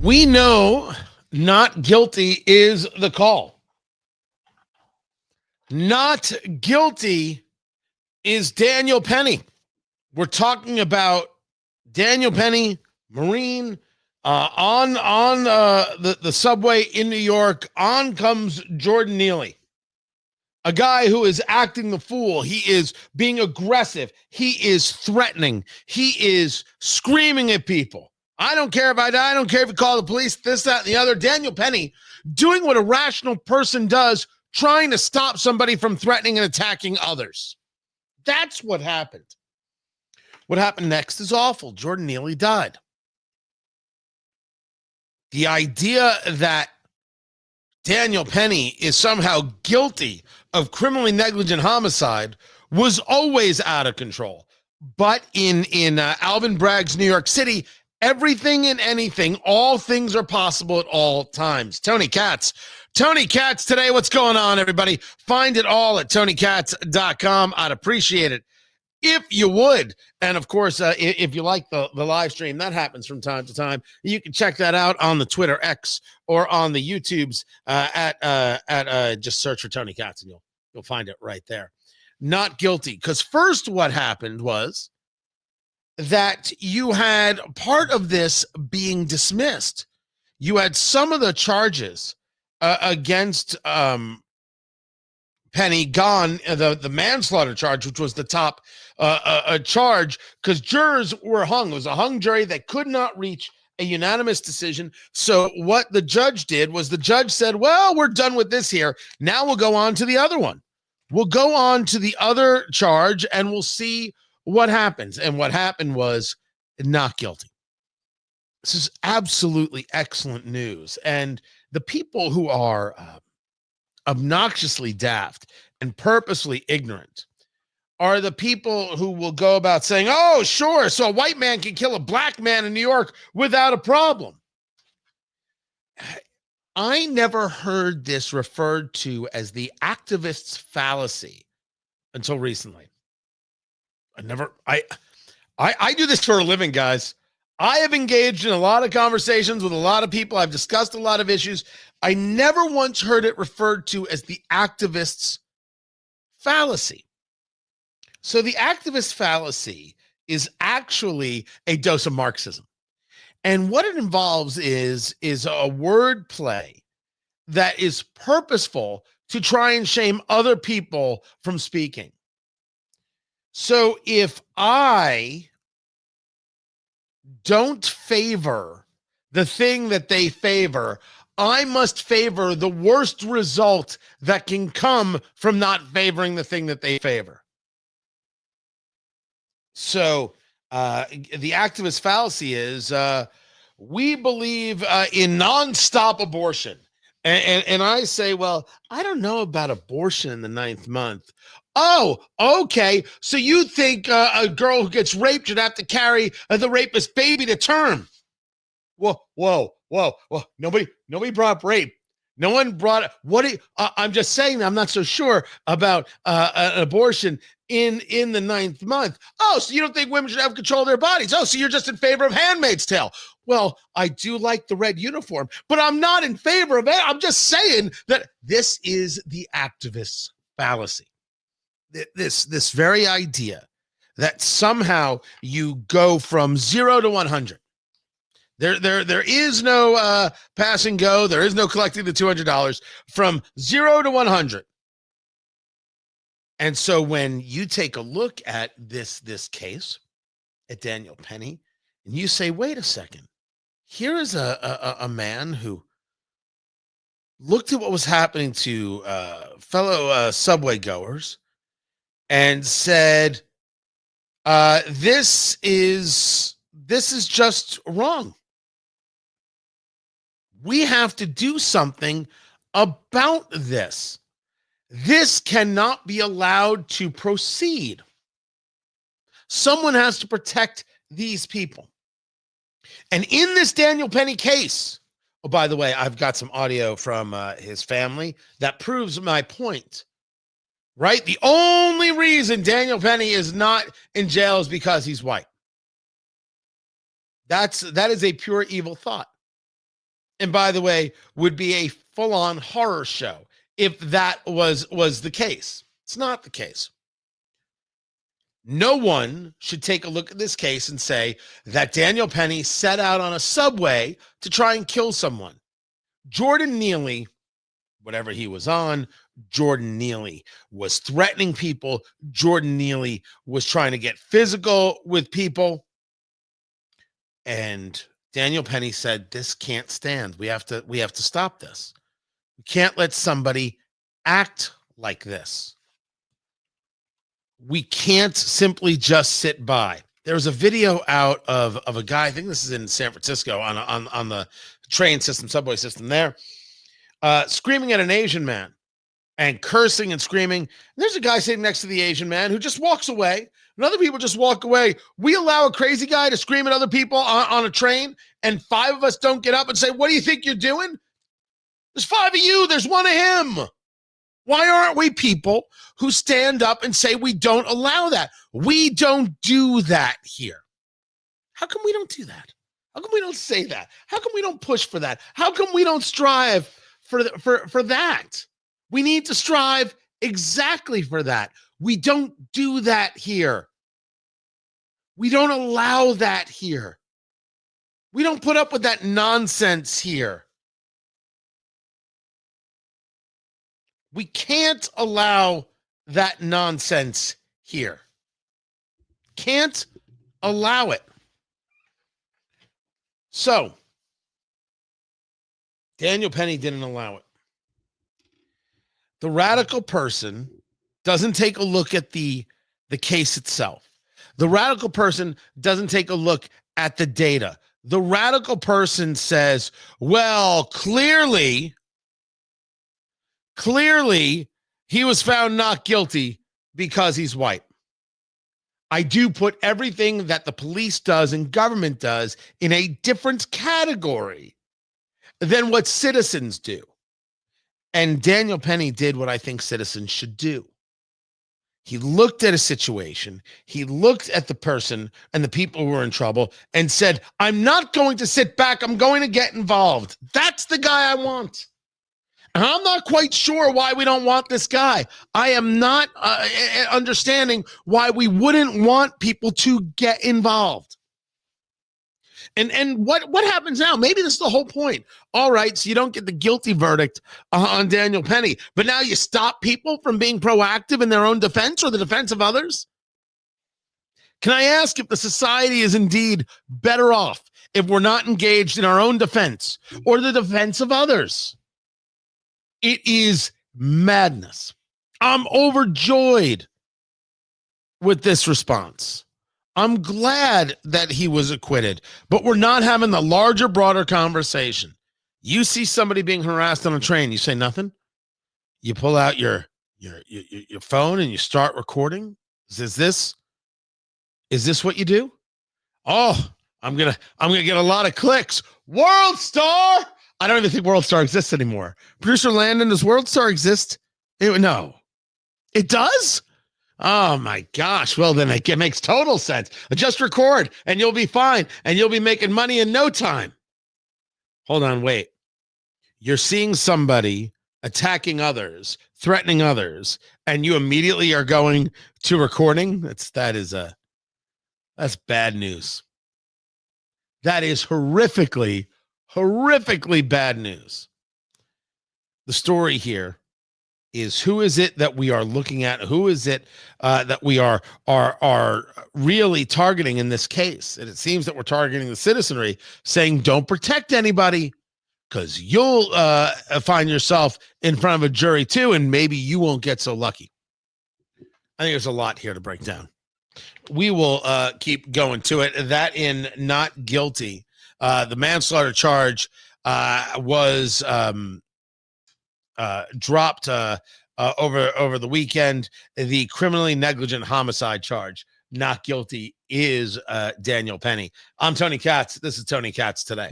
We know not guilty is the call. Not guilty is Daniel Penny. We're talking about Daniel Penny, Marine, on the subway in New York. On comes Jordan Neely, a guy who is acting the fool. He is being aggressive. He is threatening. He is screaming at people. I don't care if I die. I don't care if you call the police, this, that, and the other. Daniel Penny doing what a rational person does, trying to stop somebody from threatening and attacking others. That's what happened. What happened next is awful. Jordan Neely died. The idea that Daniel Penny is somehow guilty of criminally negligent homicide was always out of control. But in Alvin Bragg's New York City, everything and anything, all things are possible at all times. Tony Katz Today. What's going on, everybody? Find it all at TonyKatz.com. I'd appreciate it if you would. And of course, if you like the live stream, that happens from time to time. You can check that out on the Twitter X or on the YouTubes at just search for Tony Katz and you'll find it right there. Not guilty. Because first what happened was that you had part of this being dismissed. You had some of the charges against Penny gone, the manslaughter charge, which was the top charge, because jurors were hung. It was a hung jury that could not reach a unanimous decision. So what the judge did was the judge said, well, we're done with this here. Now we'll go on to the other one. We'll go on to the other charge and we'll see what happens. And what happened was not guilty. This is absolutely excellent news. And the people who are obnoxiously daft and purposely ignorant are the people who will go about saying, oh, sure, so a white man can kill a black man in New York without a problem. I never heard this referred to as the activist's fallacy until recently. I do this for a living, guys. I have engaged in a lot of conversations with a lot of people. I've discussed a lot of issues. I never once heard it referred to as the activist's fallacy. So the activist fallacy is actually a dose of Marxism. And what it involves is a word play that is purposeful to try and shame other people from speaking. So if I don't favor the thing that they favor, I must favor the worst result that can come from not favoring the thing that they favor. So the activist fallacy is we believe in nonstop abortion. And I say, well, I don't know about abortion in the 9th month. Oh, okay. So you think a girl who gets raped should have to carry the rapist baby to term? Whoa. Nobody brought up rape. No one brought up I'm just saying that I'm not so sure about an abortion in the 9th month. Oh, so you don't think women should have control of their bodies? Oh, so you're just in favor of Handmaid's Tale. Well, I do like the red uniform, but I'm not in favor of it. I'm just saying that this is the activist's fallacy. This very idea that somehow you go from 0 to 100. There is no pass and go. There is no collecting the $200 from 0 to 100. And so when you take a look at this case, at Daniel Penny, and you say, wait a second, here is a man who looked at what was happening to fellow subway goers and said, this is just wrong. We have to do something about this. This cannot be allowed to proceed. Someone has to protect these people. And in this Daniel Penny case, oh, by the way, I've got some audio from his family that proves my point. Right? The only reason Daniel Penny is not in jail is because he's white. That is a pure evil thought. And by the way, would be a full-on horror show if that was the case. It's not the case. No one should take a look at this case and say that Daniel Penny set out on a subway to try and kill someone. Jordan Neely, whatever he was on, Jordan Neely was threatening people. Jordan Neely was trying to get physical with people. And Daniel Penny said, this can't stand. We have to stop this. We can't let somebody act like this. We can't simply just sit by. There was a video out of a guy, I think this is in San Francisco, on the train system, subway system there, screaming at an Asian man and cursing and screaming. And there's a guy sitting next to the Asian man who just walks away, and other people just walk away. We allow a crazy guy to scream at other people on a train, and 5 of us don't get up and say, what do you think you're doing? There's 5 of you. There's 1 of him. Why aren't we people who stand up and say we don't allow that? We don't do that here. How come we don't do that? How come we don't say that? How come we don't push for that? How come we don't strive for that? We need to strive exactly for that. We don't do that here. We don't allow that here. We don't put up with that nonsense here. We can't allow that nonsense here. Can't allow it. So, Daniel Penny didn't allow it. The radical person doesn't take a look at the case itself. The radical person doesn't take a look at the data. The radical person says, well, clearly, he was found not guilty because he's white. I do put everything that the police does and government does in a different category than what citizens do. And Daniel Penny did what I think citizens should do. He looked at a situation, he looked at the person and the people who were in trouble and said, I'm not going to sit back, I'm going to get involved. That's the guy I want. And I'm not quite sure why we don't want this guy. I am not understanding why we wouldn't want people to get involved. And what happens now? Maybe this is the whole point. All right, so you don't get the guilty verdict on Daniel Penny, but now you stop people from being proactive in their own defense or the defense of others? Can I ask if the society is indeed better off if we're not engaged in our own defense or the defense of others? It is madness. I'm overjoyed with this response. I'm glad that he was acquitted, but we're not having the larger, broader conversation. You see somebody being harassed on a train, you say nothing. You pull out your phone and you start recording. Is this what you do? Oh, I'm gonna get a lot of clicks. World Star. I don't even think World Star exists anymore. Producer Landon, does World Star exist? No. It does? Oh my gosh. Well, then it makes total sense. Just record and you'll be fine and you'll be making money in no time. Hold on, wait. You're seeing somebody attacking others, threatening others, and you immediately are going to recording? That's bad news. That is horrifically bad news. The story here is, who is it that we are looking at? Who is it that we are really targeting in this case? And it seems that we're targeting the citizenry, saying don't protect anybody because you'll find yourself in front of a jury too, and maybe you won't get so lucky. I think there's a lot here to break down. We will keep going to it. That in not guilty. The manslaughter charge was dropped over the weekend. The criminally negligent homicide charge, not guilty, is Daniel Penny. I'm Tony Katz. This is Tony Katz Today.